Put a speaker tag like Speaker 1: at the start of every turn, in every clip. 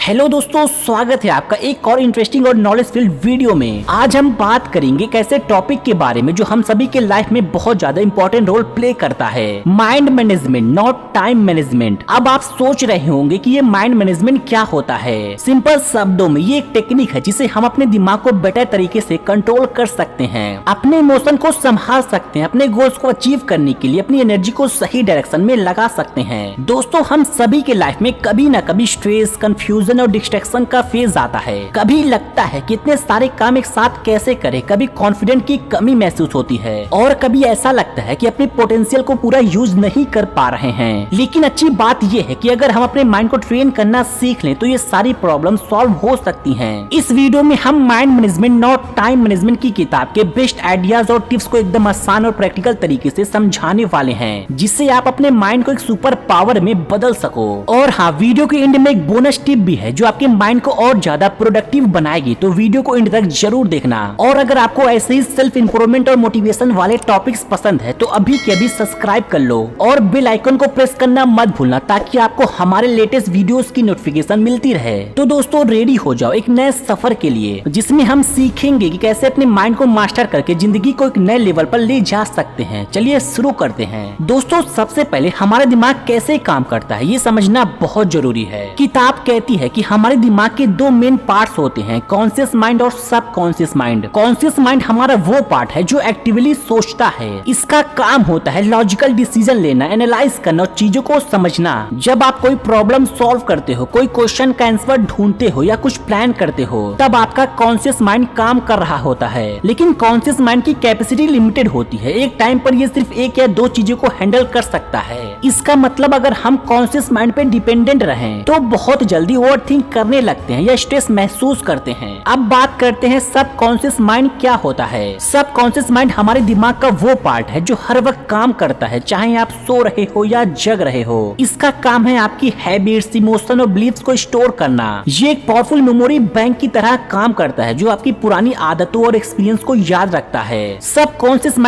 Speaker 1: Hello दोस्तों, स्वागत है आपका एक और इंटरेस्टिंग और नॉलेज फिल्ड वीडियो में। आज हम बात करेंगे एक ऐसे टॉपिक के बारे में जो हम सभी के लाइफ में बहुत ज्यादा इंपॉर्टेंट रोल प्ले करता है, mind management, not time management. अब आप सोच रहे होंगे कि ये माइंड मैनेजमेंट क्या होता है। सिंपल शब्दों में ये एक टेक्निक है जिसे हम अपने दिमाग को बेटर तरीके से कंट्रोल कर सकते हैं, अपने इमोशन को संभाल सकते हैं, अपने गोल्स को अचीव करने के लिए अपनी एनर्जी को सही डायरेक्शन में लगा सकते हैं। दोस्तों, हम सभी के लाइफ में कभी न कभी स्ट्रेस, कंफ्यूजन और डिस्ट्रैक्शन का फेज आता है। कभी लगता है कि इतने सारे काम एक साथ कैसे करें, कभी कॉन्फिडेंस की कमी महसूस होती है और कभी ऐसा लगता है कि अपने पोटेंशियल को पूरा यूज नहीं कर पा रहे हैं। लेकिन अच्छी बात यह है कि अगर हम अपने माइंड को ट्रेन करना सीख लें तो ये सारी प्रॉब्लम सॉल्व हो सकती हैं। इस वीडियो में हम mind management, not time management की किताब के बेस्ट आइडियाज और टिप्स को एकदम आसान और प्रैक्टिकल तरीके से समझाने वाले हैं, जिससे आप अपने माइंड को एक सुपर पावर में बदल सको। और हाँ, वीडियो के एंड में एक बोनस टिप भी है जो आपके माइंड को और ज्यादा प्रोडक्टिव बनाएगी, तो वीडियो को एंड तक जरूर देखना। और अगर आपको ऐसे ही सेल्फ इंप्रूवमेंट और मोटिवेशन वाले टॉपिक्स पसंद है तो अभी के अभी सब्सक्राइब कर लो और बेल आइकन को प्रेस करना मत भूलना, ताकि आपको हमारे लेटेस्ट वीडियोस की नोटिफिकेशन मिलती रहे। तो दोस्तों, रेडी हो जाओ एक नए सफर के लिए, जिसमें हम सीखेंगे कि कैसे अपने माइंड को मास्टर करके जिंदगी को एक नए लेवल पर ले जा सकते हैं। चलिए शुरू करते हैं। दोस्तों, सबसे पहले हमारा दिमाग कैसे काम करता है ये समझना बहुत जरूरी है। किताब कहती है कि हमारे दिमाग के दो मेन पार्ट्स होते हैं, कॉन्शियस माइंड और सब कॉन्शियस माइंड। कॉन्शियस माइंड हमारा वो पार्ट है जो एक्टिवली सोचता है। इसका काम होता है लॉजिकल डिसीजन लेना, एनालाइज करना और चीजों को समझना। जब आप कोई प्रॉब्लम सॉल्व करते हो, कोई क्वेश्चन का आंसर ढूंढते हो या कुछ प्लान करते हो, तब आपका कॉन्शियस माइंड काम कर रहा होता है। लेकिन कॉन्शियस माइंड की कैपेसिटी लिमिटेड होती है, एक टाइम पर ये सिर्फ एक या दो चीजों को हैंडल कर सकता है। इसका मतलब अगर हम कॉन्शियस माइंड पे डिपेंडेंट रहें तो बहुत जल्दी ओवरथिंक करने लगते हैं या स्ट्रेस महसूस करते हैं। अब बात करते हैं सब कॉन्शियस माइंड क्या होता है। सब कॉन्शियस माइंड हमारे दिमाग का वो पार्ट है जो हर वक्त काम करता है, चाहे आप सो रहे हो या जग रहे हो। इसका काम है आपकी हैबिट्स, इमोशन और बिलीफ्स को स्टोर करना। ये एक पावरफुल मेमोरी बैंक की तरह काम करता है जो आपकी पुरानी आदतों और एक्सपीरियंस को याद रखता है। सब कॉन्शियस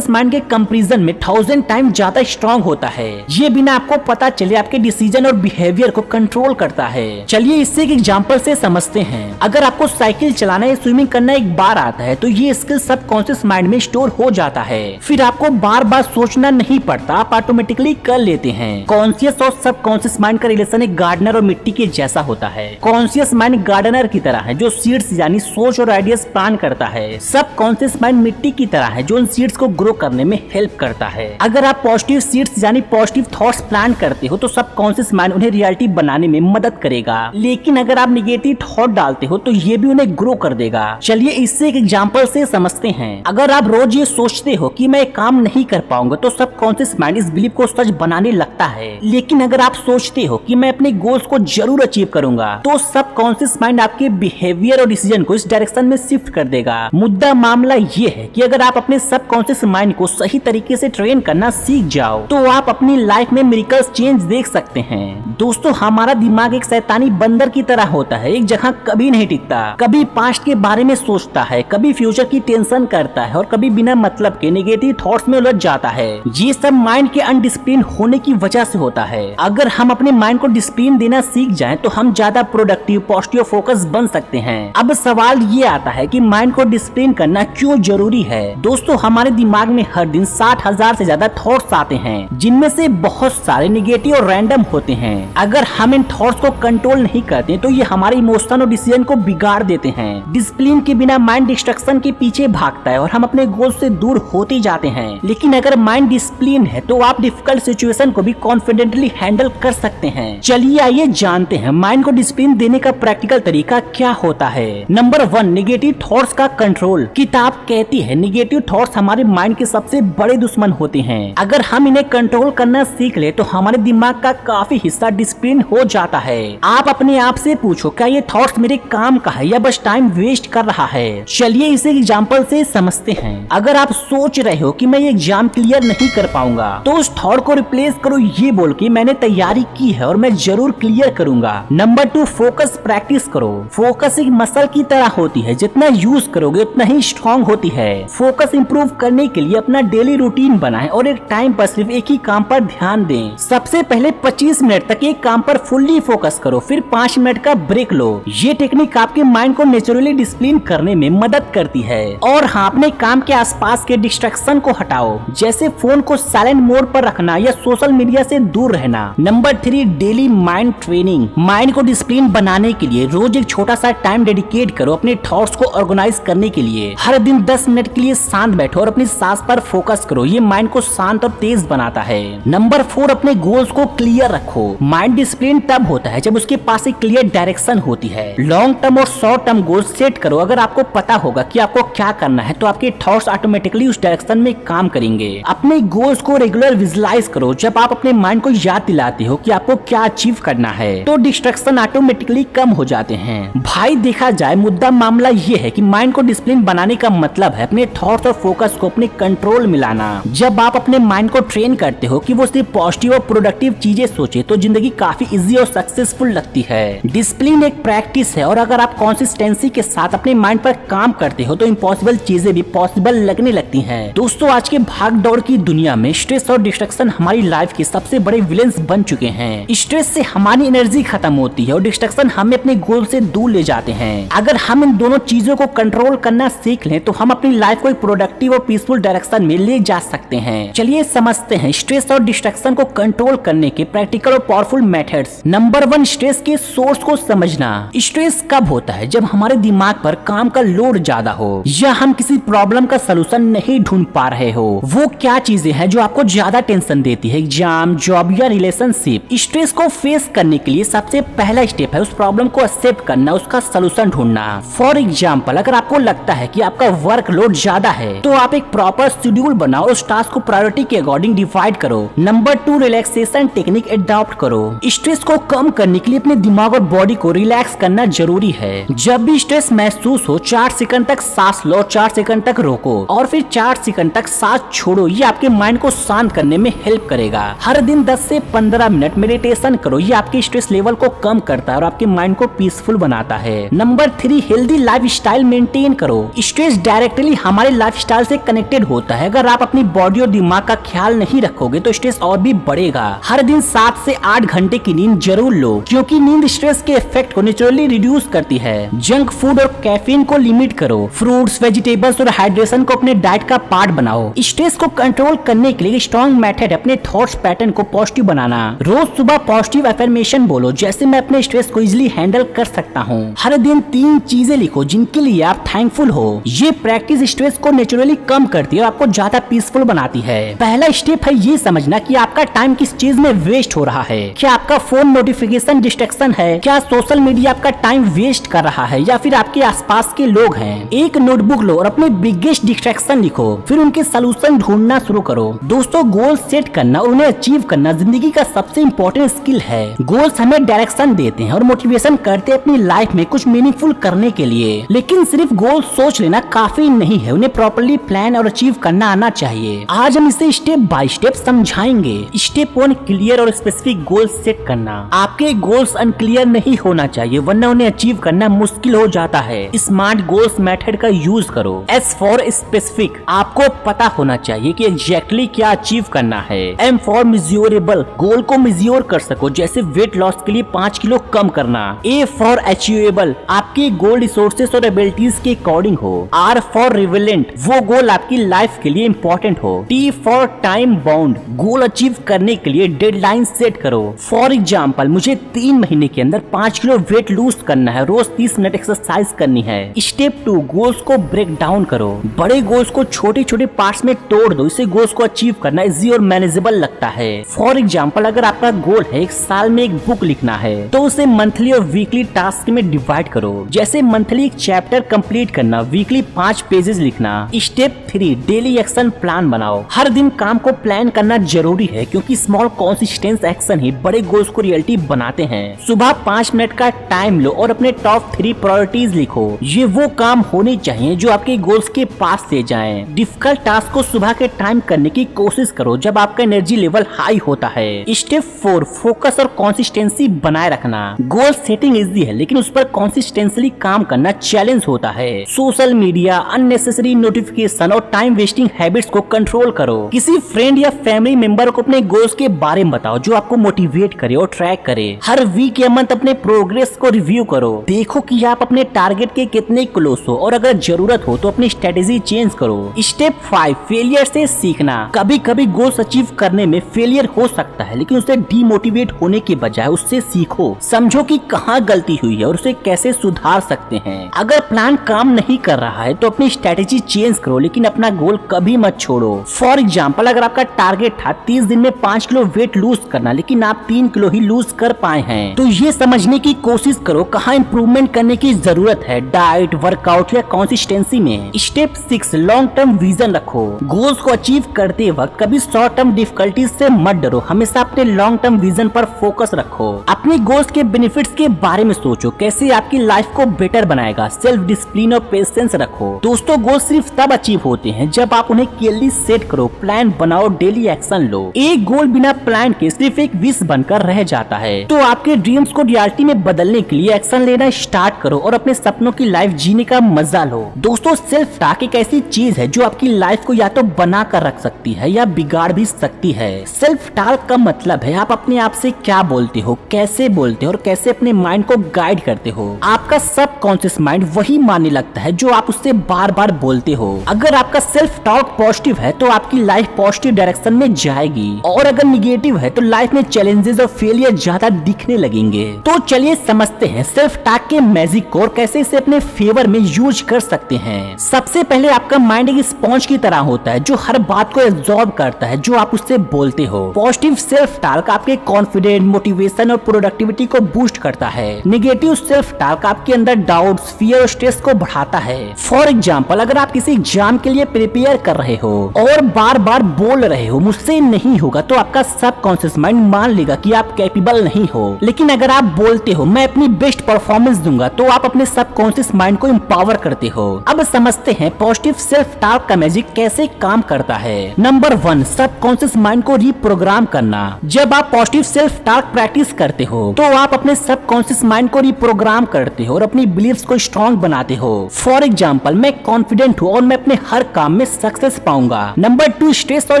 Speaker 1: माइंड के कंपैरिजन में 1000 टाइम ज्यादा स्ट्रॉन्ग होता है। ये बिना आपको पता चले आपके डिसीजन और बिहेवियर को कंट्रोल करता है। चलिए इससे एक एग्जांपल से समझते हैं। अगर आपको साइकिल चलाना या स्विमिंग करना एक बार आता है तो ये स्किल सब कॉन्शियस माइंड में स्टोर हो जाता है। फिर आपको बार बार सोचना नहीं पड़ता, आप ऑटोमेटिकली कर लेते हैं। कॉन्शियस और सब कॉन्शियस माइंड का रिलेशन एक गार्डनर और मिट्टी के जैसा होता है। कॉन्शियस माइंड गार्डनर की तरह है जो सीड्स यानी सोच और आइडियाज प्लान करता है। सब कॉन्शियस माइंड मिट्टी की तरह है जो उन सीड्स को ग्रो करने में हेल्प करता है। अगर आप पॉजिटिव सीड्स यानी पॉजिटिव थॉट्स प्लान करते हो तो सब कॉन्शियस माइंड उन्हें रियलिटी बनाने में मदद करेगा। लेकिन अगर आप नेगेटिव थॉट डालते हो तो ये भी उन्हें ग्रो कर देगा। चलिए इससे एक एग्जांपल से समझते हैं। अगर आप रोज ये सोचते हो कि मैं काम नहीं कर पाऊंगा तो सब कॉन्शियस माइंड इस बिलीफ को सच बनाने लगता है। लेकिन अगर आप सोचते हो कि मैं अपने गोल्स को जरूर अचीव करूंगा तो सब कॉन्शियस माइंड आपके बिहेवियर और डिसीजन को इस डायरेक्शन में शिफ्ट कर देगा। मुद्दा मामला ये है कि अगर आप अपने सब कॉन्शियस माइंड को सही तरीके से ट्रेन करना सीख जाओ तो आप अपनी लाइफ में मिरेकल्स चेंज देख सकते हैं। दोस्तों, हमारा दिमाग एक शैतानी बंदर की तरह होता है, एक जगह कभी नहीं टिकता। कभी पास्ट के बारे में सोचता है, कभी फ्यूचर की टेंशन करता है और कभी बिना मतलब के नेगेटिव थॉट्स में उलझ जाता है। ये सब माइंड के अनडिसिप्लिन होने की वजह से होता है। अगर हम अपने माइंड को डिसिप्लिन देना सीख जाएं तो हम ज्यादा प्रोडक्टिव, पॉजिटिव, फोकस बन सकते हैं। अब सवाल ये आता है कि माइंड को डिसिप्लिन करना क्यों जरूरी है। दोस्तों, हमारे दिमाग में हर दिन 60,000 से ज्यादा थॉट्स आते हैं, जिनमें से बहुत सारे नेगेटिव और रैंडम होते हैं। अगर हम इन थॉट्स को कंट्रोल नहीं करते तो ये हमारे इमोशन और डिसीजन को बिगाड़ देते हैं। डिसिप्लिन के बिना माइंड डिस्ट्रक्शन के पीछे भागता है और हम अपने गोल से दूर होते जाते हैं। लेकिन अगर माइंड डिसिप्लिन है तो आप डिफिकल्ट सिचुएशन को भी कॉन्फिडेंटली हैंडल कर सकते हैं। चलिए आइए जानते हैं माइंड को डिसिप्लिन देने का प्रैक्टिकल तरीका क्या होता है। नंबर 1, नेगेटिव थॉट्स का कंट्रोल। किताब कहती है नेगेटिव थॉट्स हमारे माइंड के सबसे बड़े दुश्मन होते हैं। अगर हम इन्हें कंट्रोल करना सीख ले तो हमारे दिमाग का काफी हिस्सा डिसिप्लिन हो जाता है। आप अपने आप से पूछो, क्या ये थॉट्स मेरे काम का है या बस टाइम वेस्ट कर रहा है। चलिए इसे एग्जांपल से समझते हैं। अगर आप सोच रहे हो कि मैं ये एग्जाम क्लियर नहीं कर पाऊंगा तो उस थॉट को रिप्लेस करो ये बोल के मैंने तैयारी की है और मैं जरूर क्लियर करूंगा। नंबर 2, फोकस प्रैक्टिस करो। फोकस एक मसल की तरह होती है, जितना यूज करोगे उतना ही स्ट्रॉन्ग होती है। फोकस इंप्रूव करने के लिए अपना डेली रूटीन बनाएं और एक टाइम पर सिर्फ एक ही काम पर ध्यान दें। सबसे पहले 25 मिनट तक एक काम पर फुल्ली फोकस करो, फिर 5 मिनट का ब्रेक लो। ये टेक्निक आपके माइंड को नेचुरली डिसिप्लिन करने में मदद करती है। और हाँ, अपने काम के आसपास के डिस्ट्रैक्शन को हटाओ, जैसे फोन को साइलेंट मोड पर रखना या सोशल मीडिया से दूर रहना। Number 3, daily mind training. Mind को डिसिप्लिन बनाने के लिए रोज एक छोटा सा टाइम डेडिकेट करो अपने थॉट्स को ऑर्गेनाइज करने के लिए। हर दिन 10 मिनट के लिए शांत बैठो और अपनी सांस पर फोकस करो। ये माइंड को शांत और तेज बनाता है। नंबर 4, अपने गोल्स को क्लियर रखो। माइंड डिसिप्लिन तब होता है जब उसके पास एक क्लियर डायरेक्शन होती है। लॉन्ग टर्म और शॉर्ट टर्म गोल्स सेट करो। अगर आपको पता होगा कि आपको क्या करना है तो आपके थॉट्स ऑटोमेटिकली उस डायरेक्शन में काम करेंगे। अपने गोल्स को रेगुलर विजुअलाइज करो। जब आप अपने माइंड को याद दिलाते हो कि आपको क्या अचीव करना है तो डिस्ट्रैक्शन ऑटोमेटिकली कम हो जाते हैं। भाई देखा जाए, मुद्दा मामला ये है कि माइंड को डिसिप्लिन बनाने का मतलब है अपने थॉट्स और फोकस को अपने कंट्रोल में लाना। जब आप अपने माइंड को ट्रेन करते हो कि वो सिर्फ पॉजिटिव और प्रोडक्टिव चीजें सोचे तो जिंदगी काफी इजी और सक्सेसफुल लगती है। डिसिप्लिन एक प्रैक्टिस है और अगर आप कंसिस्टेंसी के साथ अपने माइंड पर काम करते हो तो इम्पॉसिबल चीजें भी पॉसिबल लगने लगती हैं। दोस्तों, आज के भाग दौड़ की दुनिया में स्ट्रेस और डिस्ट्रैक्शन हमारी लाइफ के सबसे बड़े विलेंस बन चुके हैं। स्ट्रेस से हमारी एनर्जी खत्म होती है और डिस्ट्रैक्शन हमें अपने गोल से दूर ले जाते हैं। अगर हम इन दोनों चीजों को कंट्रोल करना सीख लें तो हम अपनी लाइफ को एक प्रोडक्टिव और पीसफुल डायरेक्शन में ले जा सकते हैं। चलिए समझते हैं स्ट्रेस और डिस्ट्रैक्शन को कंट्रोल करने के प्रैक्टिकल और पावरफुल मेथड्स। नंबर 1, स्ट्रेस के सोर्स को समझना। स्ट्रेस कब होता है? जब हमारे दिमाग पर काम का लोड ज्यादा हो या हम किसी प्रॉब्लम का सलूशन नहीं ढूंढ पा रहे हो। वो क्या चीजें हैं जो आपको ज्यादा टेंशन देती है? एग्जाम, जॉब या रिलेशनशिप। स्ट्रेस को फेस करने के लिए सबसे पहला स्टेप है उस प्रॉब्लम को एक्सेप्ट करना, उसका सलूशन ढूंढना। फॉर एग्जाम्पल, अगर आपको लगता है कि आपका वर्क लोड ज्यादा है तो आप एक प्रॉपर शेड्यूल बनाओ, उस टास्क को प्रायोरिटी के अकॉर्डिंग डिवाइड करो। नंबर 2, रिलैक्सेशन टेक्निक अडॉप्ट करो। स्ट्रेस को कम करने के लिए अपने दिमाग और बॉडी को रिलैक्स करना जरूरी है। जब भी स्ट्रेस महसूस हो 4 सेकंड तक सांस लो, 4 सेकंड तक रोको और फिर 4 सेकंड तक सांस छोड़ो। ये आपके माइंड को शांत करने में हेल्प करेगा। हर दिन 10 से 15 मिनट मेडिटेशन करो। ये आपके स्ट्रेस लेवल को कम करता है और आपके माइंड को पीसफुल बनाता है। नंबर 3, हेल्दी लाइफस्टाइल मेंटेन करो। स्ट्रेस डायरेक्टली हमारे लाइफस्टाइल से कनेक्टेड होता है। अगर आप अपनी बॉडी और दिमाग का ख्याल नहीं रखोगे तो स्ट्रेस और भी बढ़ेगा। हर दिन 7 से 8 घंटे की नींद जरूर लो, क्योंकि नींद स्ट्रेस के इफेक्ट को नेचुरली रिड्यूस करती है। जंक फूड और कैफीन को लिमिट करो। फ्रूट्स, वेजिटेबल्स और हाइड्रेशन को अपने डाइट का पार्ट बनाओ। स्ट्रेस को कंट्रोल करने के लिए स्ट्रॉन्ग मेथड अपने थॉट्स पैटर्न को पॉजिटिव बनाना। रोज सुबह पॉजिटिव अफर्मेशन बोलो, जैसे मैं अपने स्ट्रेस को इजीली हैंडल कर सकता हूँ। हर दिन 3 चीजें लिखो जिनके लिए आप थैंकफुल हो। ये प्रैक्टिस स्ट्रेस को नेचुरली कम करती है और आपको ज्यादा पीसफुल बनाती है। पहला स्टेप है ये समझना कि आपका टाइम किस चीज में वेस्ट हो रहा है। क्या आपका फोन नोटिफिकेशन डिस्ट्रैक्शन है? क्या सोशल मीडिया आपका टाइम वेस्ट कर रहा है या फिर आपके आसपास के लोग हैं? एक नोटबुक लो और अपने बिगेस्ट डिस्ट्रैक्शन लिखो, फिर उनके सलूशन ढूंढना शुरू करो। दोस्तों, गोल सेट करना और उन्हें अचीव करना जिंदगी का सबसे इम्पोर्टेंट स्किल है। गोल्स हमें डायरेक्शन देते हैं और मोटिवेशन करते हैं अपनी लाइफ में कुछ मीनिंगफुल करने के लिए। लेकिन सिर्फ गोल सोच लेना काफी नहीं है, उन्हें प्रॉपर्ली प्लान और अचीव करना आना चाहिए। आज हम इसे स्टेप बाय स्टेप समझाएंगे। स्टेप 1, क्लियर और स्पेसिफिक गोल सेट करना। आपके गोल्स अनक्लियर नहीं होना चाहिए, वरना उन्हें अचीव करना मुश्किल हो जाता है। स्मार्ट गोल्स मेथड का यूज करो। S फॉर स्पेसिफिक, आपको पता होना चाहिए कि एग्जैक्टली क्या अचीव करना है। M फॉर मेजरेबल, गोल को मेजर कर सको, जैसे वेट लॉस के लिए 5 किलो कम करना। A फॉर अचीवेबल, आपके गोल रिसोर्सेस और एबिलिटीज के अकॉर्डिंग हो। R फॉर रिलेवेंट, वो गोल आपकी लाइफ के लिए इम्पोर्टेंट हो। T for time bound, goal achieve करने के लिए डेडलाइन सेट करो। फॉर एग्जाम्पल, मुझे 3 महीने के अंदर 5 किलो वेट लूज करना है, रोज 30 मिनट एक्सरसाइज करनी है। स्टेप 2, गोल्स को ब्रेक डाउन करो। बड़े गोल्स को छोटे छोटे पार्ट्स में तोड़ दो, इससे गोल्स को अचीव करना इजी और मैनेजेबल लगता है। फॉर एग्जाम्पल, अगर आपका गोल है 1 साल में एक बुक लिखना है तो उसे मंथली और वीकली टास्क में डिवाइड करो, जैसे मंथली एक चैप्टर कंप्लीट करना, वीकली 5 पेजेस लिखना। स्टेप 3, डेली एक्शन प्लान बनाओ। हर दिन काम को प्लान करना जरूरी है, क्योंकि स्मॉल कंसिस्टेंट एक्शन ही बड़े गोल्स को रियलिटी बनाते हैं। सुबह 5 मिनट का टाइम लो और अपने टॉप 3 प्रायोरिटीज लिखो। ये वो काम होने चाहिए जो आपके गोल्स के पास से जाएं। डिफिकल्ट टास्क को सुबह के टाइम करने की कोशिश करो जब आपका एनर्जी लेवल हाई होता है। स्टेप 4, फोकस और कंसिस्टेंसी बनाए रखना। गोल सेटिंग इजी है, लेकिन उस पर कंसिस्टेंटली काम करना चैलेंज होता है। सोशल मीडिया, अननेसेसरी नोटिफिकेशन और टाइम वेस्टिंग हैबिट्स को कंट्रोल करो। किसी फ्रेंड या फैमिली मेंबर को अपने गोल्स के बारे में बताओ जो आपको मोटिवेट करे और ट्रैक करे। हर वीक वीक या मंथ अपने प्रोग्रेस को रिव्यू करो, देखो कि आप अपने टारगेट के कितने क्लोज हो और अगर जरूरत हो तो अपनी स्ट्रेटेजी चेंज करो। स्टेप 5, फेलियर से सीखना। कभी कभी गोल्स अचीव करने में फेलियर हो सकता है, लेकिन उससे डीमोटिवेट होने के बजाय उससे सीखो, समझो कि कहाँ गलती हुई है और उसे कैसे सुधार सकते हैं। अगर प्लान काम नहीं कर रहा है तो अपनी स्ट्रेटेजी चेंज करो, लेकिन अपना गोल कभी मत छोड़ो। फॉर एग्जाम्पल, अगर आपका टारगेट था 30 दिन में 5 किलो वेट लूज करना, लेकिन आप 3 किलो ही लूज कर पाए हैं, तो ये समझने की कोशिश करो कहाँ इंप्रूवमेंट करने की जरूरत है, डाइट, वर्कआउट या कंसिस्टेंसी में। स्टेप 6, लॉन्ग टर्म विजन रखो। गोल्स को अचीव करते वक्त कभी शॉर्ट टर्म डिफिकल्टीज से मत डरो, हमेशा अपने लॉन्ग टर्म विजन पर फोकस रखो। अपने गोल्स के बेनिफिट्स के बारे में सोचो, कैसे आपकी लाइफ को बेटर बनाएगा। सेल्फ डिसिप्लिन और पेशेंस रखो। दोस्तों, गोल सिर्फ तब अचीव होते हैं जब आप उन्हें क्लियरली सेट करो, प्लान बनाओ, डेली एक्शन लो। एक गोल बिना प्लान के सिर्फ एक विश बनकर रह जाता है। तो आपके ड्रीम्स को रियलिटी में बदलने के लिए एक्शन लेना स्टार्ट करो और अपने सपनों की लाइफ जीने का मजा लो। दोस्तों, सेल्फ टॉक एक ऐसी चीज है जो आपकी लाइफ को या तो बना कर रख सकती है या बिगाड़ भी सकती है। सेल्फ टॉक का मतलब है आप अपने आप से क्या बोलते हो, कैसे बोलते हो और कैसे अपने माइंड को गाइड करते हो। आपका सबकॉन्शियस माइंड वही मानने लगता है जो आप उससे बार बार बोलते हो। अगर आपका सेल्फ टॉक पॉजिटिव है तो आपकी लाइफ पॉजिटिव डायरेक्शन में जाएगी, और अगर निगेटिव है तो लाइफ में चैलेंजेस और फेलियर ज्यादा दिखने लगेंगे। तो चलिए समझते हैं सेल्फ टॉक के मैजिक को और कैसे इसे अपने फेवर में यूज कर सकते हैं। सबसे पहले आपका माइंड एक स्पॉन्ज की तरह होता है जो हर बात को एब्जॉर्ब करता है जो आप उससे बोलते हो। पॉजिटिव सेल्फ टॉक आपके कॉन्फिडेंस, मोटिवेशन और प्रोडक्टिविटी को बूस्ट करता है। नेगेटिव सेल्फ टॉक आपके अंदर डाउट्स, फियर और स्ट्रेस को बढ़ाता है। फॉर एग्जाम्पल, अगर आप किसी एग्जाम के लिए प्रिपेयर कर रहे हो और बार बार बोल रहे हो मुझसे नहीं होगा, तो आपका सबकॉन्शियस माइंड मान लेगा कि आप कैपेबल नहीं हो। लेकिन अगर आप बोलते हो मैं अपनी बेस्ट परफॉर्मेंस दूंगा, तो आप अपने सबकॉन्शियस माइंड को एम्पावर करते हो। अब समझते हैं पॉजिटिव सेल्फ टॉक का मैजिक कैसे काम करता है। नंबर 1, सबकॉन्शियस माइंड को रिप्रोग्राम करना। जब आप पॉजिटिव सेल्फ टॉक प्रैक्टिस करते हो तो आप अपने सबकॉन्शियस माइंड को रिप्रोग्राम करते हो और अपनी बिलीफ्स को स्ट्रॉन्ग बनाते हो। फॉर एग्जाम्पल, मैं कॉन्फिडेंट हूँ और मैं अपने हर काम में सक्सेस पाऊंगा। नंबर 2, स्ट्रेस और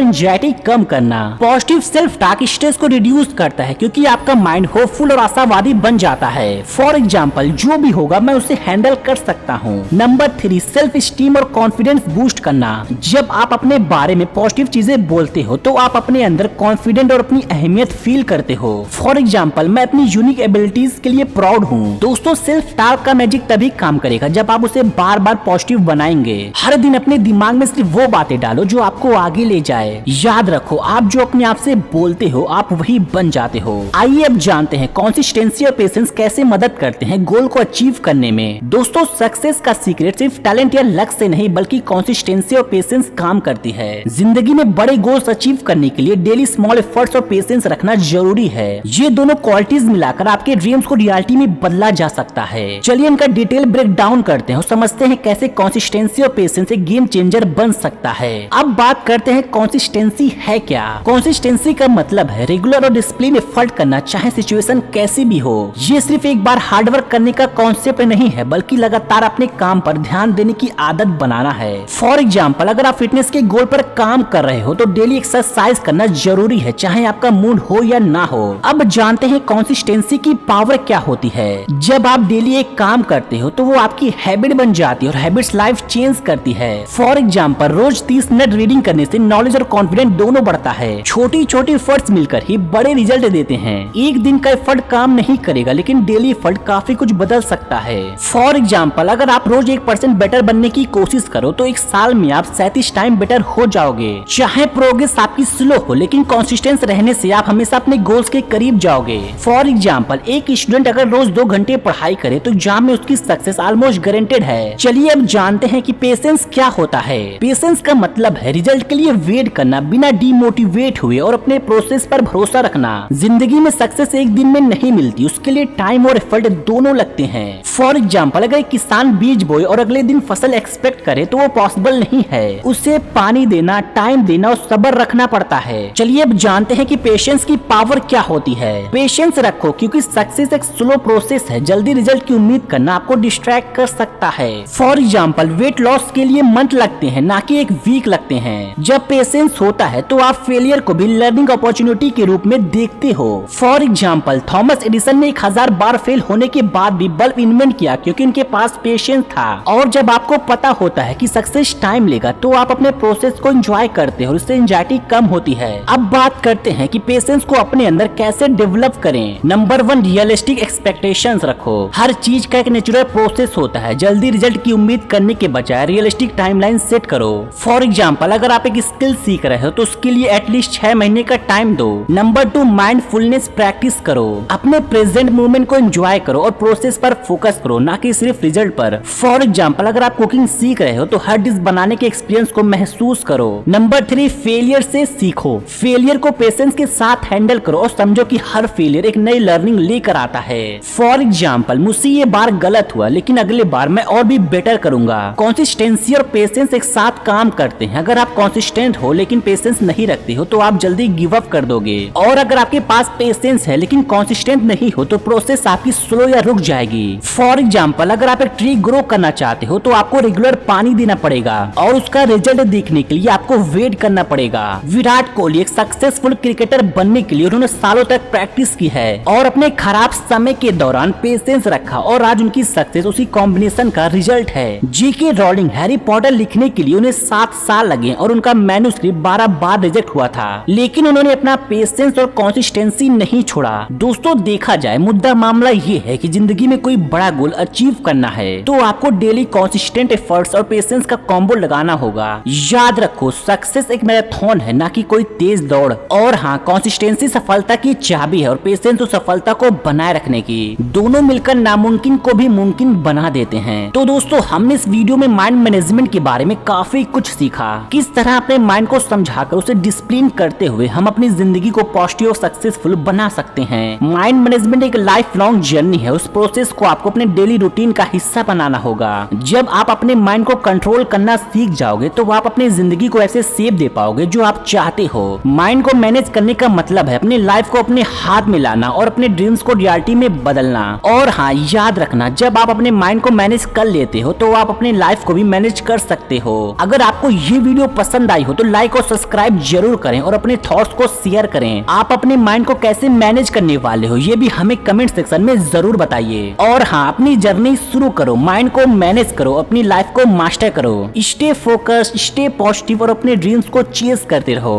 Speaker 1: एंजाइटी कम करना। पॉजिटिव सेल्फ टॉक स्ट्रेस को रिड्यूस करता है क्योंकि आपका माइंड होपफुल और आशावादी बन जाता है। फॉर एग्जाम्पल, जो भी होगा मैं उसे हैंडल कर सकता हूँ। नंबर 3, सेल्फ स्टीम और कॉन्फिडेंस बूस्ट करना। जब आप अपने बारे में पॉजिटिव चीजें बोलते हो तो आप अपने अंदर कॉन्फिडेंट और अपनी अहमियत फील करते हो। फॉर एग्जाम्पल, मैं अपनी यूनिक एबिलिटीज के लिए प्राउड हूँ। दोस्तों, सेल्फ टॉक का मैजिक तभी काम करेगा जब आप उसे बार बार पॉजिटिव बनाएंगे। हर दिन अपने दिमाग में सिर्फ वो बातें डालो जो आपको आगे ले जाए। याद रखो, आप जो अपने आप से बोलते हो आप वही बन जाते हो। आइए अब जानते हैं कंसिस्टेंसी और पेशेंस कैसे मदद करते हैं गोल को अचीव करने में। दोस्तों, सक्सेस का सीक्रेट सिर्फ टैलेंट या लक से नहीं बल्कि कंसिस्टेंसी और पेशेंस काम करती है। जिंदगी में बड़े गोल्स अचीव करने के लिए डेली स्मॉल एफर्ट्स और पेशेंस रखना जरूरी है। ये दोनों क्वालिटीज मिलाकर आपके ड्रीम्स को रियलिटी में बदला जा सकता है। चलिए इनका डिटेल ब्रेक डाउन करते हैं और समझते हैं कैसे कंसिस्टेंसी और पेशेंस एक गेम चेंजर बन सकता है। अब बात करते हैं कंसिस्टेंसी है क्या। कंसिस्टेंसी का मतलब है रेगुलर और डिसिप्लिन एफर्ट करना, चाहे सिचुएशन कैसी भी हो। ये सिर्फ एक बार हार्डवर्क करने का कॉन्सेप्ट नहीं है बल्कि लगातार अपने काम पर ध्यान देने की आदत बनाना है। फॉर एग्जाम्पल, अगर आप फिटनेस के गोल पर काम कर रहे हो तो डेली एक्सरसाइज करना जरूरी है, चाहे आपका मूड हो या ना हो। अब जानते हैं कंसिस्टेंसी की पावर क्या होती है। जब आप डेली एक काम करते हो तो वो आपकी हैबिट बन जाती है और हैबिट्स लाइफ चेंज करती है। फॉर एग्जाम्पल, रोज 30 मिनट रीडिंग करने से नॉलेज और कॉन्फिडेंस दोनों बढ़ता है। छोटी छोटी एफर्ट्स मिलकर ही बड़े रिजल्ट देते हैं। एक दिन का एफर्ट काम नहीं करेगा लेकिन डेली एफर्ट काफी कुछ बदल सकता है। फॉर एग्जाम्पल, अगर आप रोज 1% बेटर बनने की कोशिश करो तो एक साल में आप 37 टाइम बेटर हो जाओगे। चाहे प्रोग्रेस आपकी स्लो हो लेकिन कंसिस्टेंस रहने से आप हमेशा अपने गोल्स के करीब जाओगे। फॉर एग्जाम्पल, एक स्टूडेंट अगर रोज 2 घंटे पढ़ाई करे तो एग्जाम में उसकी सक्सेस ऑलमोस्ट गारंटेड है। चलिए अब जानते हैं कि पेशेंस क्या होता है। पेशेंस का मतलब है रिजल्ट के लिए वेट करना, बिना डीमोटिवेट हुए और अपने प्रोसेस पर भरोसा रखना। जिंदगी में सक्सेस एक दिन में नहीं मिलती, उसके लिए टाइम और एफर्ट दोनों लगते हैं। फॉर एग्जाम्पल, अगर एक किसान बीज बोए और अगले दिन फसल एक्सपेक्ट करे तो वो पॉसिबल नहीं है। उसे पानी देना, टाइम देना और सब्र रखना पड़ता है। चलिए अब जानते हैं कि पेशेंस की पावर क्या होती है। पेशेंस रखो क्योंकि सक्सेस एक स्लो प्रोसेस है। जल्दी रिजल्ट की उम्मीद करना आपको डिस्ट्रैक्ट कर सकता है। फॉर एग्जाम्पल, वेट लॉस के लिए मंथ लगते हैं ना कि एक वीक लगते हैं। जब पेशेंस होता है तो आप फेलियर को भी लर्निंग अपॉर्चुनिटी के रूप में देखते हो। फॉर एग्जाम्पल, थॉमस एडिसन ने 1000 बार फेल होने के बाद भी बल्ब इन्वेंट किया क्योंकि उनके पास पेशेंस था। और जब आपको पता होता है कि सक्सेस टाइम लेगा तो आप अपने प्रोसेस को एंजॉय करते हैं और उससे एंजाइटी कम होती है। अब बात करते हैं कि पेशेंस को अपने अंदर कैसे डेवलप करें। नंबर 1, रियलिस्टिक एक्सपेक्टेशंस रखो। हर चीज का एक नेचुरल प्रोसेस होता है। जल्दी रिजल्ट की उम्मीद करने के बजाय रियलिस्टिक टाइमलाइन सेट करो। फॉर एग्जाम्पल, अगर आप एक स्किल सीख रहे हो तो उसके लिए एटलीस्ट 6 महीने का टाइम दो। नंबर 2, माइंडफुलनेस प्रैक्टिस करो। अपने प्रेजेंट मूवमेंट को एंजॉय करो और प्रोसेस पर फोकस करो, ना कि सिर्फ रिजल्ट पर। फॉर एग्जाम्पल, अगर आप कुकिंग सीख रहे हो तो हर डिश बनाने के एक्सपीरियंस को महसूस करो। नंबर 3, फेलियर से सीखो। फेलियर को पेशेंस के साथ हैंडल करो और समझो कि हर फेलियर एक नई लर्निंग लेकर आता है। फॉर एग्जाम्पल, मुझसे ये बार गलत हुआ लेकिन अगले बार मैं और भी बेटर करूंगा। कंसिस्टेंसी और पेशेंस एक साथ काम करते हैं। अगर आप कंसिस्टेंट हो लेकिन पेशेंस नहीं रखते हो तो आप जल्दी गिव अप कर दोगे। और अगर आपके पास पेशेंस है लेकिन कंसिस्टेंट नहीं हो तो प्रोसेस आपकी स्लो या रुक जाएगी। फॉर एग्जाम्पल, अगर आप एक ट्री ग्रो करना चाहते हो तो आपको रेगुलर पानी देना पड़ेगा और उसका रिजल्ट देखने के लिए आपको वेट करना पड़ेगा। विराट कोहली एक सक्सेसफुल क्रिकेटर बनने के लिए उन्होंने सालों तक प्रैक्टिस की है और अपने खराब समय के दौरान पेशेंस रखा और आज उनकी सक्सेस उसी कॉम्बिनेशन का रिजल्ट है। J.K. रॉलिंग हैरी पॉटर लिखने के लिए उन्हें 7 साल लगे और उनका मैन्युस्क्रिप्ट 12 बार रिजेक्ट हुआ था, लेकिन उन्होंने अपना पेशेंस और कंसिस्टेंसी नहीं छोड़ा। दोस्तों, देखा जाए मुद्दा मामला ये है कि जिंदगी में कोई बड़ा गोल अचीव करना है तो आपको डेली कंसिस्टेंट एफर्ट्स और पेशेंस का कॉम्बो लगाना होगा। याद रखो, सक्सेस एक मैराथन है, ना कि कोई तेज दौड़। और हाँ, कंसिस्टेंसी सफलता की चाबी है और पेशेंस उस सफलता को बनाए रखने की। दोनों मिलकर नामुमकिन को भी मुमकिन बना देते हैं। तो दोस्तों, हमने इस वीडियो में माइंड मैनेजमेंट के बारे में काफी कुछ सीखा। किस तरह अपने माइंड को समझाकर उसे डिसिप्लिन करते हुए हम अपनी जिंदगी को पॉजिटिव और सक्सेसफुल बना सकते हैं। माइंड मैनेजमेंट एक लाइफ लॉन्ग जर्नी है। उस प्रोसेस को आपको अपने डेली रूटीन का हिस्सा बनाना होगा। जब आप अपने माइंड को कंट्रोल करना सीख जाओगे तो आप अपनी जिंदगी को ऐसे शेप दे पाओगे जो आप चाहते हो। माइंड को मैनेज करने का मतलब है अपनी लाइफ को अपने हाथ में लाना और अपने ड्रीम्स को रियलिटी में बदलना। और हाँ, याद रखना, जब आप अपने माइंड को मैनेज कर लेते हो तो आप अपनी लाइफ को भी मैनेज कर सकते हो। अगर आपको ये वीडियो पसंद आई हो तो लाइक और सब्सक्राइब जरूर करें और अपने थॉट्स को शेयर करें। आप अपने माइंड को कैसे मैनेज करने वाले हो ये भी हमें कमेंट सेक्शन में जरूर बताइए। और हाँ, अपनी जर्नी शुरू करो, माइंड को मैनेज करो, अपनी लाइफ को मास्टर करो। स्टे फोकस्ड, स्टे पॉजिटिव और अपने ड्रीम्स को चेस करते रहो।